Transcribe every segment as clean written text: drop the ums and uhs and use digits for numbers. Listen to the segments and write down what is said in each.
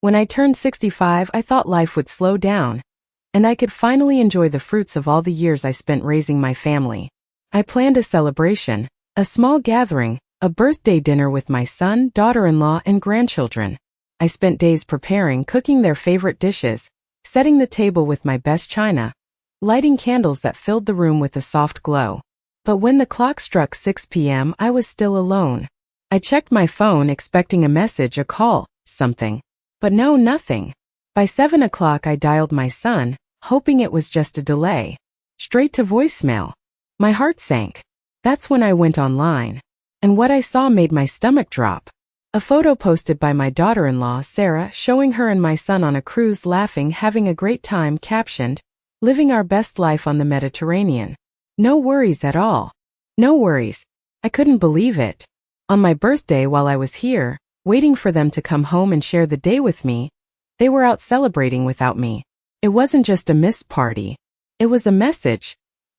When I turned 65, I thought life would slow down, and I could finally enjoy the fruits of all the years I spent raising my family. I planned a celebration, a small gathering, a birthday dinner with my son, daughter-in-law, and grandchildren. I spent days preparing, cooking their favorite dishes, setting the table with my best china, lighting candles that filled the room with a soft glow. But when the clock struck 6 p.m., I was still alone. I checked my phone expecting a message, a call, something. But no, nothing. By 7 o'clock I dialed my son, hoping it was just a delay. Straight to voicemail. My heart sank. That's when I went online. And what I saw made my stomach drop. A photo posted by my daughter-in-law, Sarah, showing her and my son on a cruise laughing, having a great time, captioned, "Living our best life on the Mediterranean. No worries at all. No worries." I couldn't believe it. On my birthday, while I was here, waiting for them to come home and share the day with me, they were out celebrating without me. It wasn't just a missed party. It was a message.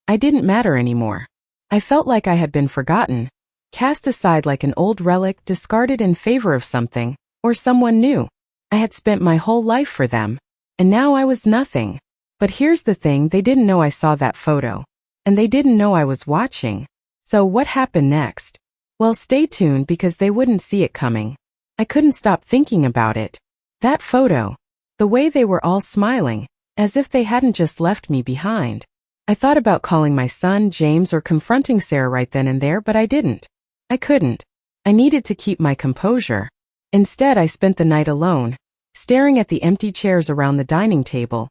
I didn't matter anymore. I felt like I had been forgotten, cast aside like an old relic, discarded in favor of something, or someone new. I had spent my whole life for them, and now I was nothing. But here's the thing, they didn't know I saw that photo, and they didn't know I was watching. So what happened next? Well, stay tuned because they wouldn't see it coming. I couldn't stop thinking about it. That photo. The way they were all smiling, as if they hadn't just left me behind. I thought about calling my son, James, or confronting Sarah right then and there, but I didn't. I couldn't. I needed to keep my composure. Instead, I spent the night alone, staring at the empty chairs around the dining table,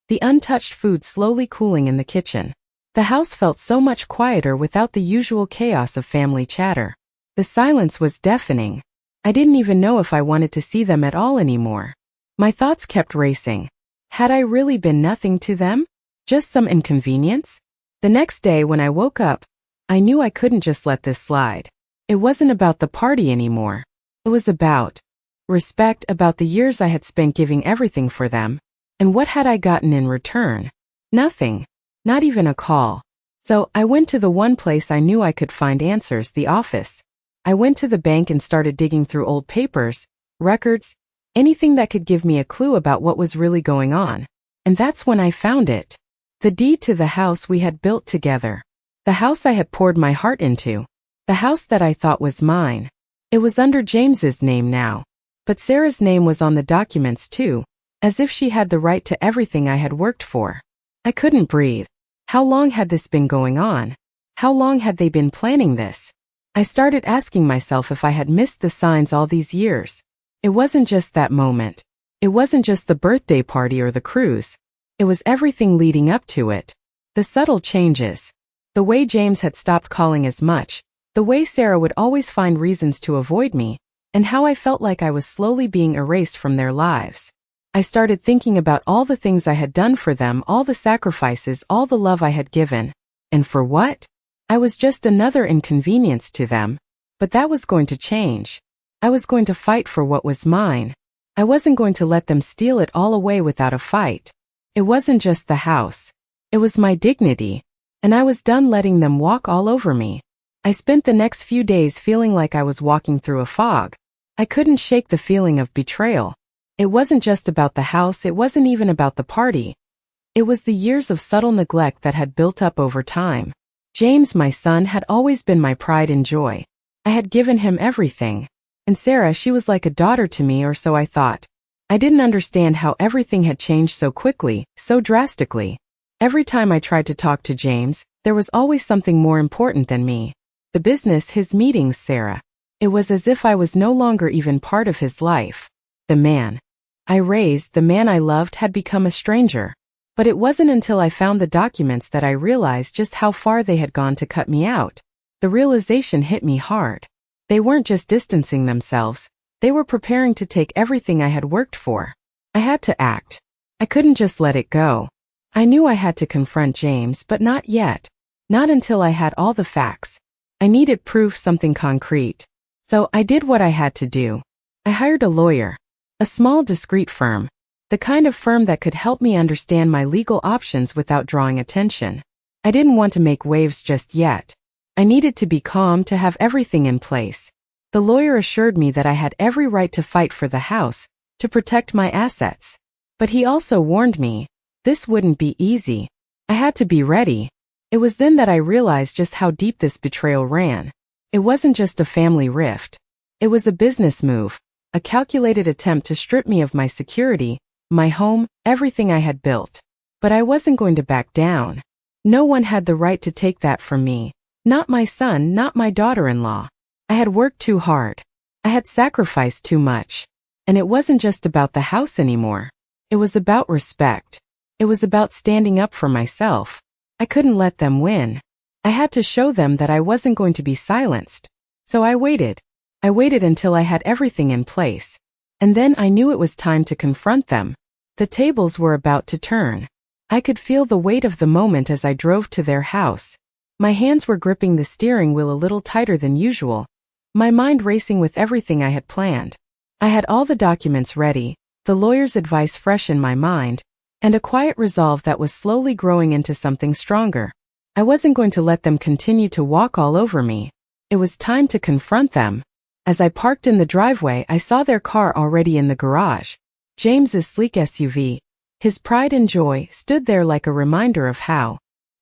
the untouched food slowly cooling in the kitchen. The house felt so much quieter without the usual chaos of family chatter. The silence was deafening. I didn't even know if I wanted to see them at all anymore. My thoughts kept racing. Had I really been nothing to them? Just some inconvenience? The next day when I woke up, I knew I couldn't just let this slide. It wasn't about the party anymore. It was about respect, about the years I had spent giving everything for them. And what had I gotten in return? Nothing. Not even a call. So I went to the one place I knew I could find answers, the office. I went to the bank and started digging through old papers, records, anything that could give me a clue about what was really going on. And that's when I found it. The deed to the house we had built together. The house I had poured my heart into. The house that I thought was mine. It was under James's name now. But Sarah's name was on the documents too, as if she had the right to everything I had worked for. I couldn't breathe. How long had this been going on? How long had they been planning this? I started asking myself if I had missed the signs all these years. It wasn't just that moment. It wasn't just the birthday party or the cruise. It was everything leading up to it. The subtle changes. The way James had stopped calling as much. The way Sarah would always find reasons to avoid me. And how I felt like I was slowly being erased from their lives. I started thinking about all the things I had done for them, all the sacrifices, all the love I had given. And for what? I was just another inconvenience to them. But that was going to change. I was going to fight for what was mine. I wasn't going to let them steal it all away without a fight. It wasn't just the house. It was my dignity. And I was done letting them walk all over me. I spent the next few days feeling like I was walking through a fog. I couldn't shake the feeling of betrayal. It wasn't just about the house, it wasn't even about the party. It was the years of subtle neglect that had built up over time. James, my son, had always been my pride and joy. I had given him everything. And Sarah, she was like a daughter to me, or so I thought. I didn't understand how everything had changed so quickly, so drastically. Every time I tried to talk to James, there was always something more important than me. The business, his meetings, Sarah. It was as if I was no longer even part of his life. The man I raised, the man I loved, had become a stranger. But it wasn't until I found the documents that I realized just how far they had gone to cut me out. The realization hit me hard. They weren't just distancing themselves, they were preparing to take everything I had worked for. I had to act. I couldn't just let it go. I knew I had to confront James, but not yet. Not until I had all the facts. I needed proof, something concrete. So I did what I had to do. I hired a lawyer. A small, discreet firm. The kind of firm that could help me understand my legal options without drawing attention. I didn't want to make waves just yet. I needed to be calm, to have everything in place. The lawyer assured me that I had every right to fight for the house, to protect my assets. But he also warned me, this wouldn't be easy. I had to be ready. It was then that I realized just how deep this betrayal ran. It wasn't just a family rift. It was a business move, a calculated attempt to strip me of my security, my home, everything I had built. But I wasn't going to back down. No one had the right to take that from me. Not my son, not my daughter-in-law. I had worked too hard. I had sacrificed too much. And it wasn't just about the house anymore. It was about respect. It was about standing up for myself. I couldn't let them win. I had to show them that I wasn't going to be silenced. So I waited. I waited until I had everything in place. And then I knew it was time to confront them. The tables were about to turn. I could feel the weight of the moment as I drove to their house. My hands were gripping the steering wheel a little tighter than usual, my mind racing with everything I had planned. I had all the documents ready, the lawyer's advice fresh in my mind, and a quiet resolve that was slowly growing into something stronger. I wasn't going to let them continue to walk all over me. It was time to confront them. As I parked in the driveway, I saw their car already in the garage. James's sleek SUV, his pride and joy, stood there like a reminder of how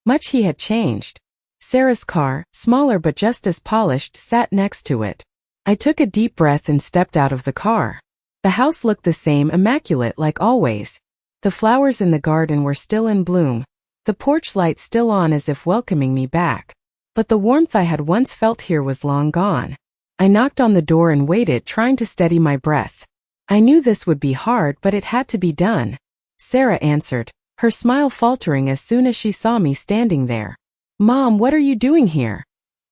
much he had changed. Sarah's car, smaller but just as polished, sat next to it. I took a deep breath and stepped out of the car. The house looked the same, immaculate like always. The flowers in the garden were still in bloom, the porch light still on as if welcoming me back. But the warmth I had once felt here was long gone. I knocked on the door and waited, trying to steady my breath. I knew this would be hard, but it had to be done. Sarah answered, her smile faltering as soon as she saw me standing there. "Mom, what are you doing here?"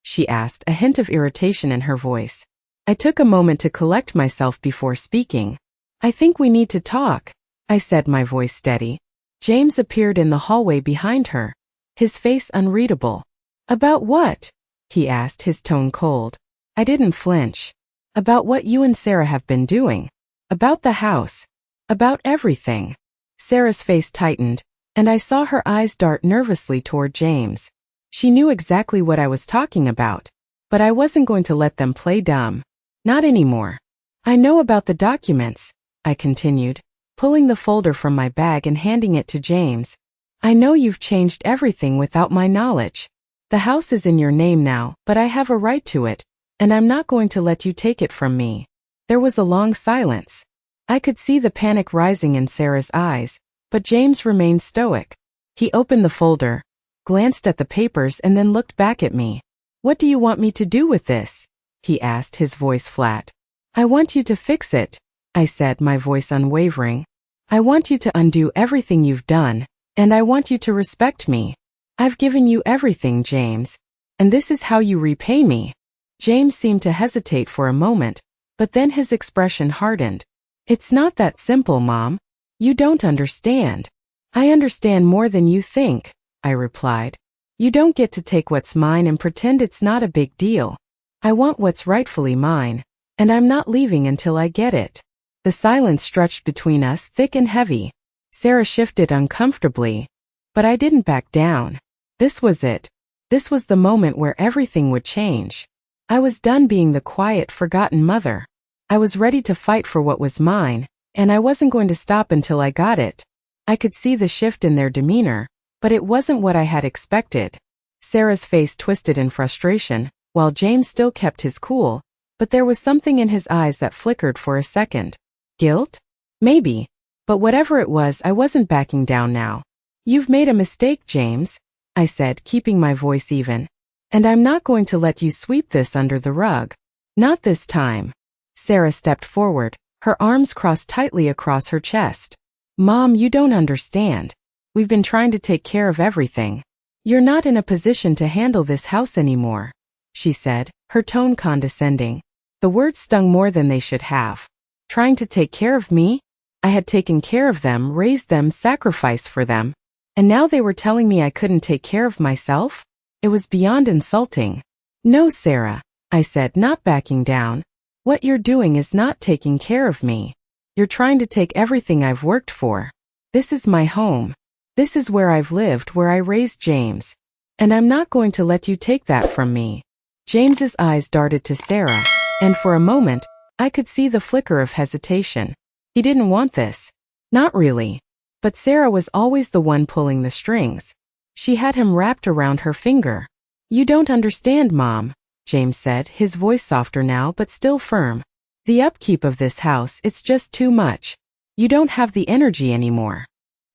she asked, a hint of irritation in her voice. I took a moment to collect myself before speaking. "I think we need to talk," I said, my voice steady. James appeared in the hallway behind her, his face unreadable. "About what?" he asked, his tone cold. I didn't flinch. "About what you and Sarah have been doing. About the house. About everything." Sarah's face tightened, and I saw her eyes dart nervously toward James. She knew exactly what I was talking about, but I wasn't going to let them play dumb. Not anymore. "I know about the documents," I continued, pulling the folder from my bag and handing it to James. "I know you've changed everything without my knowledge. The house is in your name now, but I have a right to it, and I'm not going to let you take it from me." There was a long silence. I could see the panic rising in Sarah's eyes, but James remained stoic. He opened the folder, glanced at the papers, and then looked back at me. "What do you want me to do with this?" he asked, his voice flat. "I want you to fix it," I said, my voice unwavering. "I want you to undo everything you've done, and I want you to respect me. I've given you everything, James, and this is how you repay me." James seemed to hesitate for a moment, but then his expression hardened. "It's not that simple, Mom. You don't understand." "I understand more than you think," I replied. "You don't get to take what's mine and pretend it's not a big deal. I want what's rightfully mine, and I'm not leaving until I get it." The silence stretched between us, thick and heavy. Sarah shifted uncomfortably, but I didn't back down. This was it. This was the moment where everything would change. I was done being the quiet, forgotten mother. I was ready to fight for what was mine, and I wasn't going to stop until I got it. I could see the shift in their demeanor, but it wasn't what I had expected. Sarah's face twisted in frustration, while James still kept his cool, but there was something in his eyes that flickered for a second. Guilt? Maybe. But whatever it was, I wasn't backing down now. "You've made a mistake, James," I said, keeping my voice even. "And I'm not going to let you sweep this under the rug. Not this time." Sarah stepped forward, her arms crossed tightly across her chest. "Mom, you don't understand. We've been trying to take care of everything. You're not in a position to handle this house anymore," she said, her tone condescending. The words stung more than they should have. Trying to take care of me? I had taken care of them, raised them, sacrificed for them. And now they were telling me I couldn't take care of myself? It was beyond insulting. "No, Sarah," I said, not backing down. "What you're doing is not taking care of me. You're trying to take everything I've worked for. This is my home. This is where I've lived, where I raised James. And I'm not going to let you take that from me." James's eyes darted to Sarah, and for a moment, I could see the flicker of hesitation. He didn't want this. Not really. But Sarah was always the one pulling the strings. She had him wrapped around her finger. You don't understand, Mom, James said, his voice softer now but still firm. The upkeep of this house, it's just too much. You don't have the energy anymore.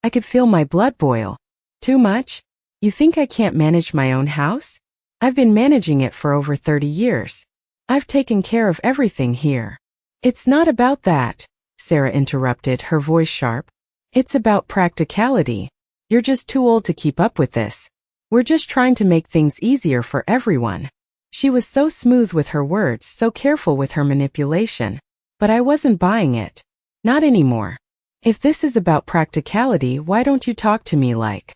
I could feel my blood boil. Too much? You think I can't manage my own house? I've been managing it for over 30 years. I've taken care of everything here. It's not about that, Sarah interrupted, her voice sharp. It's about practicality. You're just too old to keep up with this. We're just trying to make things easier for everyone. She was so smooth with her words, so careful with her manipulation. But I wasn't buying it. Not anymore. If this is about practicality, why don't you talk to me like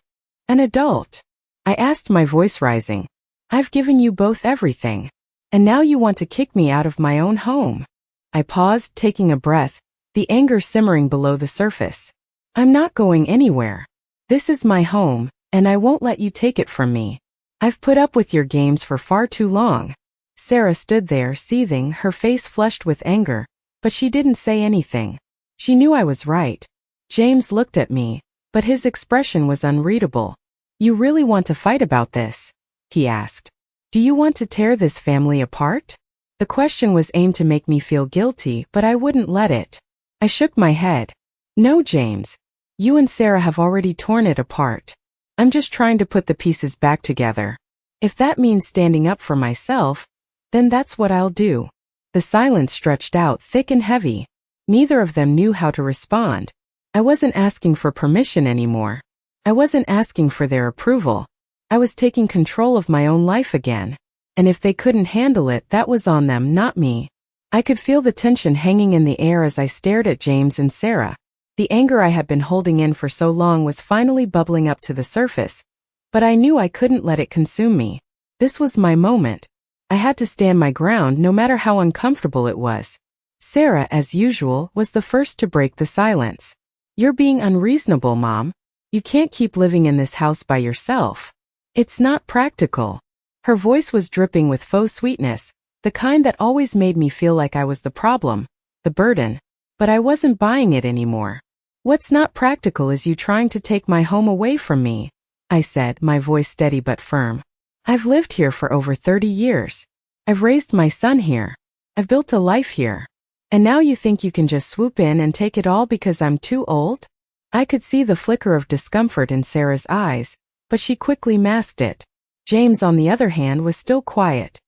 an adult? I asked, my voice rising. I've given you both everything. And now you want to kick me out of my own home. I paused, taking a breath, the anger simmering below the surface. I'm not going anywhere. This is my home, and I won't let you take it from me. I've put up with your games for far too long. Sarah stood there, seething, her face flushed with anger, but she didn't say anything. She knew I was right. James looked at me, but his expression was unreadable. You really want to fight about this? He asked. Do you want to tear this family apart? The question was aimed to make me feel guilty, but I wouldn't let it. I shook my head. No, James. You and Sarah have already torn it apart. I'm just trying to put the pieces back together. If that means standing up for myself, then that's what I'll do. The silence stretched out thick and heavy. Neither of them knew how to respond. I wasn't asking for permission anymore. I wasn't asking for their approval. I was taking control of my own life again. And if they couldn't handle it, that was on them, not me. I could feel the tension hanging in the air as I stared at James and Sarah. The anger I had been holding in for so long was finally bubbling up to the surface, but I knew I couldn't let it consume me. This was my moment. I had to stand my ground no matter how uncomfortable it was. Sarah, as usual, was the first to break the silence. You're being unreasonable, Mom. You can't keep living in this house by yourself. It's not practical. Her voice was dripping with faux sweetness, the kind that always made me feel like I was the problem, the burden. But I wasn't buying it anymore. What's not practical is you trying to take my home away from me, I said, my voice steady but firm. I've lived here for over 30 years. I've raised my son here. I've built a life here. And now you think you can just swoop in and take it all because I'm too old? I could see the flicker of discomfort in Sarah's eyes, but she quickly masked it. James, on the other hand, was still quiet.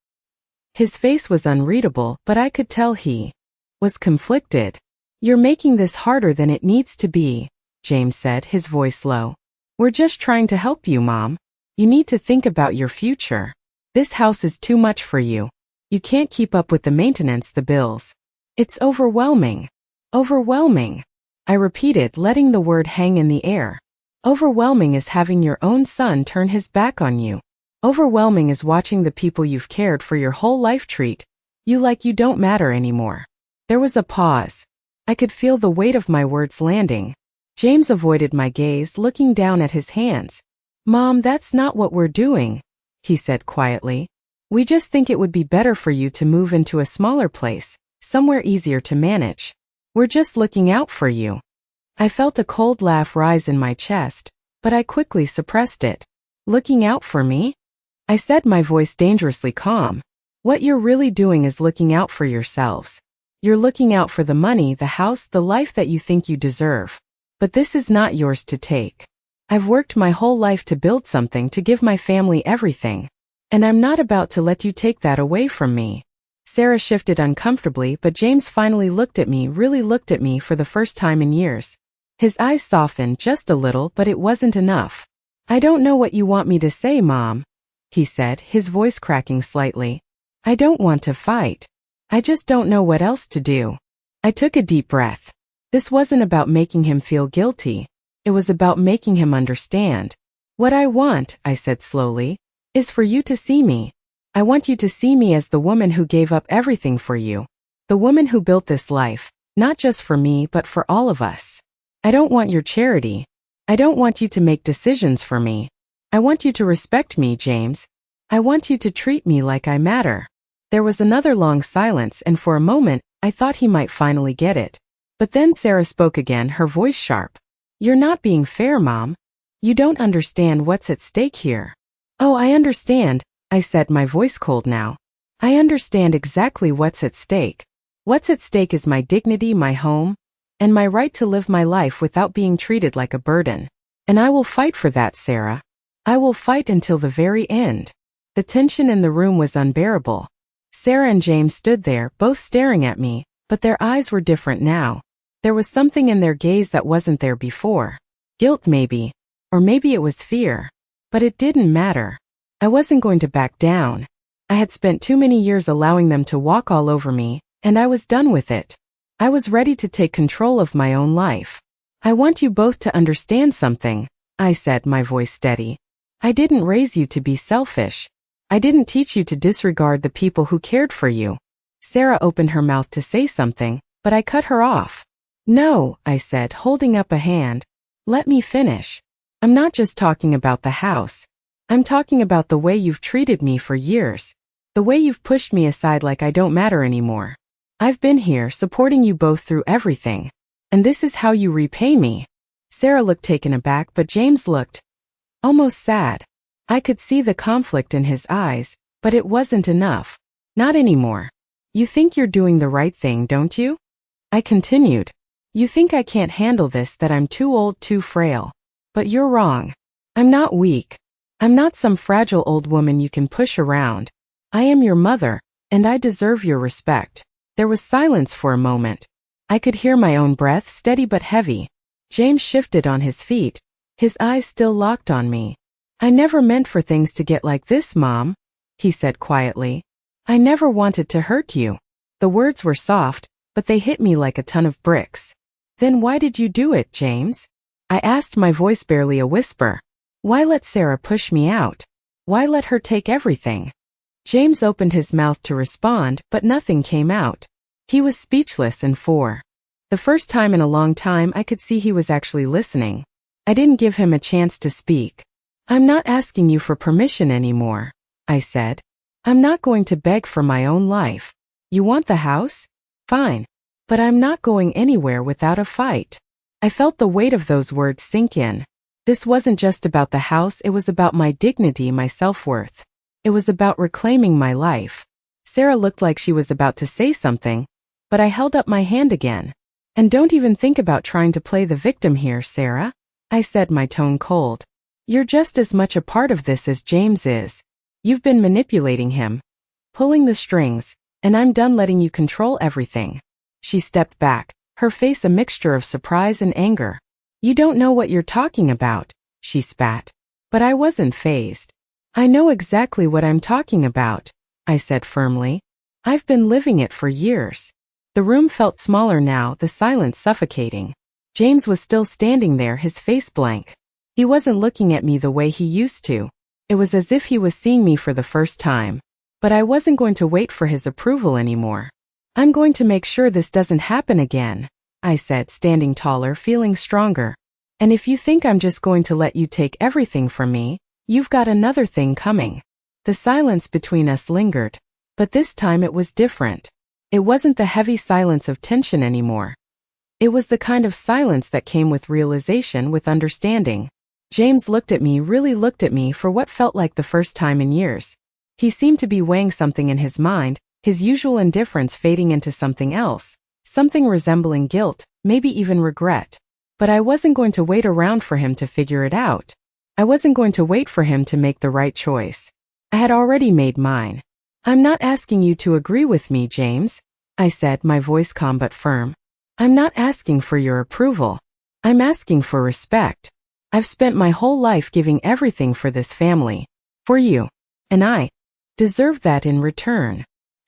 His face was unreadable, but I could tell he was conflicted. You're making this harder than it needs to be, James said, his voice low. We're just trying to help you, Mom. You need to think about your future. This house is too much for you. You can't keep up with the maintenance, the bills. It's overwhelming. Overwhelming. I repeated, letting the word hang in the air. Overwhelming is having your own son turn his back on you. Overwhelming is watching the people you've cared for your whole life treat you like you don't matter anymore. There was a pause. I could feel the weight of my words landing. James avoided my gaze, looking down at his hands. Mom, that's not what we're doing, he said quietly. We just think it would be better for you to move into a smaller place, somewhere easier to manage. We're just looking out for you. I felt a cold laugh rise in my chest, but I quickly suppressed it. Looking out for me? I said, my voice dangerously calm. What you're really doing is looking out for yourselves. You're looking out for the money, the house, the life that you think you deserve. But this is not yours to take. I've worked my whole life to build something, to give my family everything. And I'm not about to let you take that away from me. Sarah shifted uncomfortably, but James finally looked at me, really looked at me for the first time in years. His eyes softened just a little, but it wasn't enough. I don't know what you want me to say, Mom, he said, his voice cracking slightly. I don't want to fight. I just don't know what else to do. I took a deep breath. This wasn't about making him feel guilty. It was about making him understand. What I want, I said slowly, is for you to see me. I want you to see me as the woman who gave up everything for you. The woman who built this life, not just for me but for all of us. I don't want your charity. I don't want you to make decisions for me. I want you to respect me, James. I want you to treat me like I matter. There was another long silence, and for a moment, I thought he might finally get it. But then Sarah spoke again, her voice sharp. You're not being fair, Mom. You don't understand what's at stake here. Oh, I understand, I said, my voice cold now. I understand exactly what's at stake. What's at stake is my dignity, my home, and my right to live my life without being treated like a burden. And I will fight for that, Sarah. I will fight until the very end. The tension in the room was unbearable. Sarah and James stood there, both staring at me, but their eyes were different now. There was something in their gaze that wasn't there before. Guilt maybe, or maybe it was fear. But it didn't matter. I wasn't going to back down. I had spent too many years allowing them to walk all over me, and I was done with it. I was ready to take control of my own life. I want you both to understand something, I said, my voice steady. I didn't raise you to be selfish. I didn't teach you to disregard the people who cared for you. Sarah opened her mouth to say something, but I cut her off. No, I said, holding up a hand. Let me finish. I'm not just talking about the house. I'm talking about the way you've treated me for years. The way you've pushed me aside like I don't matter anymore. I've been here supporting you both through everything. And this is how you repay me. Sarah looked taken aback, but James looked almost sad. I could see the conflict in his eyes, but it wasn't enough. Not anymore. You think you're doing the right thing, don't you? I continued. You think I can't handle this, that I'm too old, too frail. But you're wrong. I'm not weak. I'm not some fragile old woman you can push around. I am your mother, and I deserve your respect. There was silence for a moment. I could hear my own breath, steady but heavy. James shifted on his feet, his eyes still locked on me. I never meant for things to get like this, Mom, he said quietly. I never wanted to hurt you. The words were soft, but they hit me like a ton of bricks. Then why did you do it, James? I asked, my voice barely a whisper. Why let Sarah push me out? Why let her take everything? James opened his mouth to respond, but nothing came out. He was speechless, and for the first time in a long time I could see he was actually listening. I didn't give him a chance to speak. I'm not asking you for permission anymore, I said. I'm not going to beg for my own life. You want the house? Fine. But I'm not going anywhere without a fight. I felt the weight of those words sink in. This wasn't just about the house, it was about my dignity, my self-worth. It was about reclaiming my life. Sarah looked like she was about to say something, but I held up my hand again. And don't even think about trying to play the victim here, Sarah, I said, my tone cold. You're just as much a part of this as James is. You've been manipulating him, pulling the strings, and I'm done letting you control everything. She stepped back, her face a mixture of surprise and anger. You don't know what you're talking about, she spat. But I wasn't fazed. I know exactly what I'm talking about, I said firmly. I've been living it for years. The room felt smaller now, the silence suffocating. James was still standing there, his face blank. He wasn't looking at me the way he used to. It was as if he was seeing me for the first time. But I wasn't going to wait for his approval anymore. I'm going to make sure this doesn't happen again, I said, standing taller, feeling stronger. And if you think I'm just going to let you take everything from me, you've got another thing coming. The silence between us lingered. But this time it was different. It wasn't the heavy silence of tension anymore. It was the kind of silence that came with realization, with understanding. James looked at me, really looked at me for what felt like the first time in years. He seemed to be weighing something in his mind, his usual indifference fading into something else, something resembling guilt, maybe even regret. But I wasn't going to wait around for him to figure it out. I wasn't going to wait for him to make the right choice. I had already made mine. I'm not asking you to agree with me, James, I said, my voice calm but firm. I'm not asking for your approval. I'm asking for respect. I've spent my whole life giving everything for this family. For you. And I deserve that in return.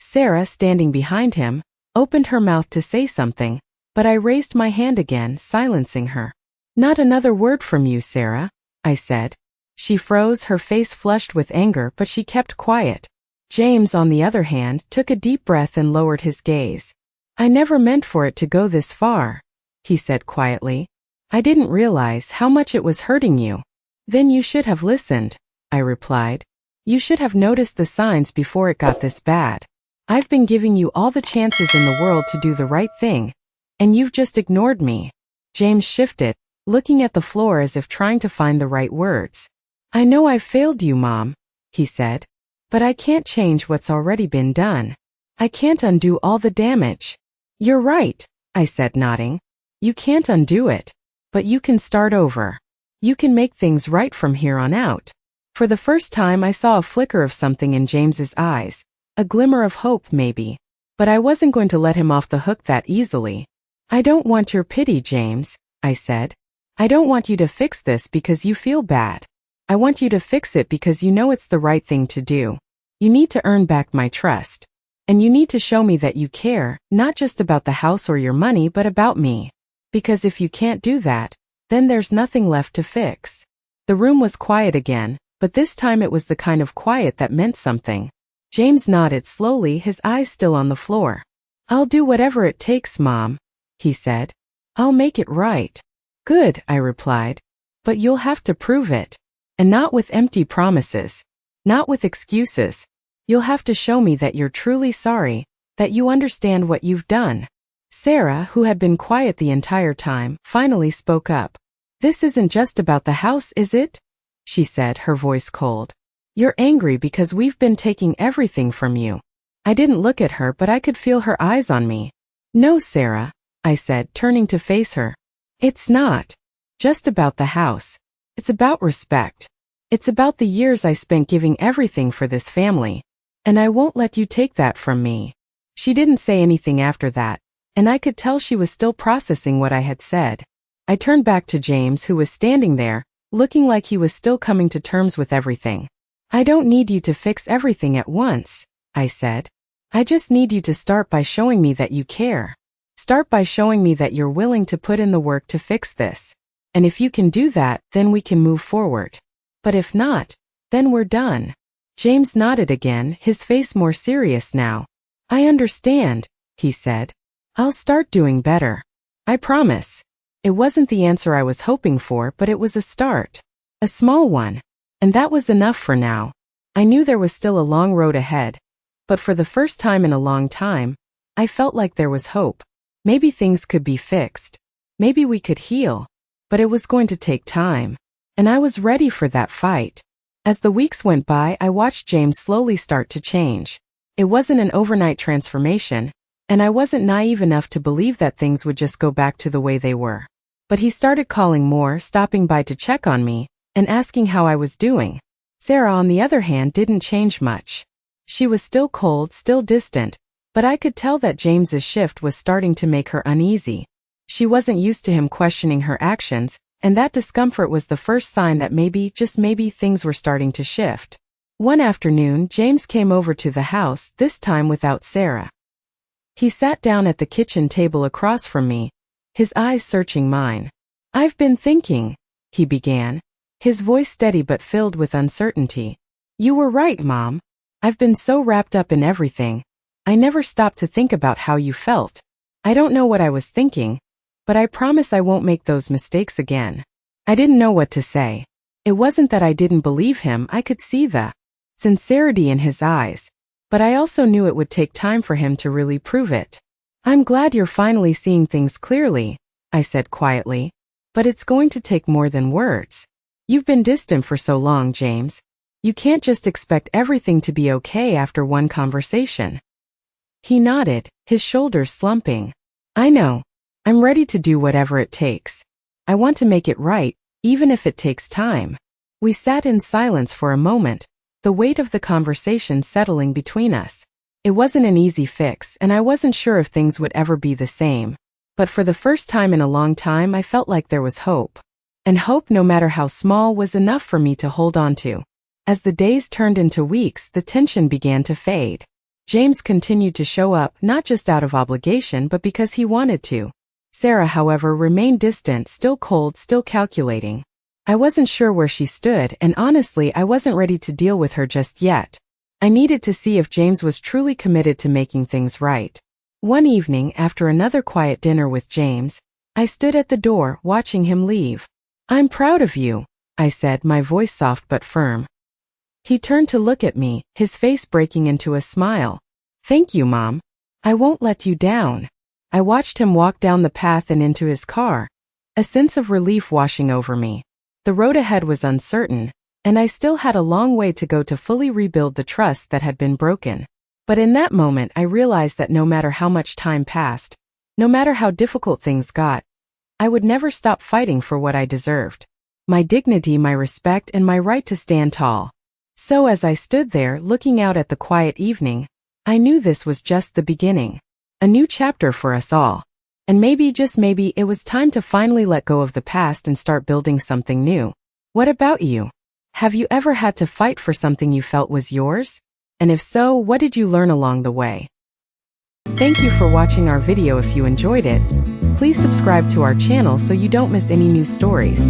Sarah, standing behind him, opened her mouth to say something, but I raised my hand again, silencing her. Not another word from you, Sarah, I said. She froze, her face flushed with anger, but she kept quiet. James, on the other hand, took a deep breath and lowered his gaze. I never meant for it to go this far, he said quietly. I didn't realize how much it was hurting you. Then you should have listened, I replied. You should have noticed the signs before it got this bad. I've been giving you all the chances in the world to do the right thing, And you've just ignored me. James shifted, looking at the floor as if trying to find the right words. I know I've failed you, Mom, he said. But I can't change what's already been done. I can't undo all the damage. You're right, I said, nodding. You can't undo it. But you can start over. You can make things right from here on out. For the first time I saw a flicker of something in James's eyes. A glimmer of hope, maybe. But I wasn't going to let him off the hook that easily. I don't want your pity, James, I said. I don't want you to fix this because you feel bad. I want you to fix it because you know it's the right thing to do. You need to earn back my trust. And you need to show me that you care, not just about the house or your money, but about me. Because if you can't do that, then there's nothing left to fix. The room was quiet again, but this time it was the kind of quiet that meant something. James nodded slowly, his eyes still on the floor. I'll do whatever it takes, Mom, he said. I'll make it right. Good, I replied. But you'll have to prove it. And not with empty promises. Not with excuses. You'll have to show me that you're truly sorry, that you understand what you've done. Sarah, who had been quiet the entire time, finally spoke up. This isn't just about the house, is it? She said, her voice cold. You're angry because we've been taking everything from you. I didn't look at her, but I could feel her eyes on me. No, Sarah, I said, turning to face her. It's not just about the house. It's about respect. It's about the years I spent giving everything for this family. And I won't let you take that from me. She didn't say anything after that, and I could tell she was still processing what I had said. I turned back to James, who was standing there, looking like he was still coming to terms with everything. I don't need you to fix everything at once, I said. I just need you to start by showing me that you care. Start by showing me that you're willing to put in the work to fix this. And if you can do that, then we can move forward. But if not, then we're done. James nodded again, his face more serious now. I understand, he said. I'll start doing better. I promise. It wasn't the answer I was hoping for, but it was a start. A small one. And that was enough for now. I knew there was still a long road ahead. But for the first time in a long time, I felt like there was hope. Maybe things could be fixed. Maybe we could heal. But it was going to take time. And I was ready for that fight. As the weeks went by, I watched James slowly start to change. It wasn't an overnight transformation, and I wasn't naive enough to believe that things would just go back to the way they were. But he started calling more, stopping by to check on me, and asking how I was doing. Sarah, on the other hand, didn't change much. She was still cold, still distant, but I could tell that James's shift was starting to make her uneasy. She wasn't used to him questioning her actions, and that discomfort was the first sign that maybe, just maybe, things were starting to shift. One afternoon, James came over to the house, this time without Sarah. He sat down at the kitchen table across from me, his eyes searching mine. I've been thinking, he began, his voice steady but filled with uncertainty. You were right, Mom. I've been so wrapped up in everything. I never stopped to think about how you felt. I don't know what I was thinking, but I promise I won't make those mistakes again. I didn't know what to say. It wasn't that I didn't believe him, I could see the sincerity in his eyes. But I also knew it would take time for him to really prove it. I'm glad you're finally seeing things clearly, I said quietly. But it's going to take more than words. You've been distant for so long, James. You can't just expect everything to be okay after one conversation. He nodded, his shoulders slumping. I know. I'm ready to do whatever it takes. I want to make it right, even if it takes time. We sat in silence for a moment, the weight of the conversation settling between us. It wasn't an easy fix, and I wasn't sure if things would ever be the same. But for the first time in a long time, I felt like there was hope. And hope, no matter how small, was enough for me to hold on to. As the days turned into weeks, the tension began to fade. James continued to show up, not just out of obligation, but because he wanted to. Sarah, however, remained distant, still cold, still calculating. I wasn't sure where she stood, and honestly, I wasn't ready to deal with her just yet. I needed to see if James was truly committed to making things right. One evening, after another quiet dinner with James, I stood at the door, watching him leave. I'm proud of you, I said, my voice soft but firm. He turned to look at me, his face breaking into a smile. Thank you, Mom. I won't let you down. I watched him walk down the path and into his car, a sense of relief washing over me. The road ahead was uncertain, and I still had a long way to go to fully rebuild the trust that had been broken. But in that moment, I realized that no matter how much time passed, no matter how difficult things got, I would never stop fighting for what I deserved. My dignity, my respect, and my right to stand tall. So as I stood there, looking out at the quiet evening, I knew this was just the beginning. A new chapter for us all. And maybe, just maybe, it was time to finally let go of the past and start building something new. What about you? Have you ever had to fight for something you felt was yours? And if so, what did you learn along the way? Thank you for watching our video. If you enjoyed it, please subscribe to our channel so you don't miss any new stories.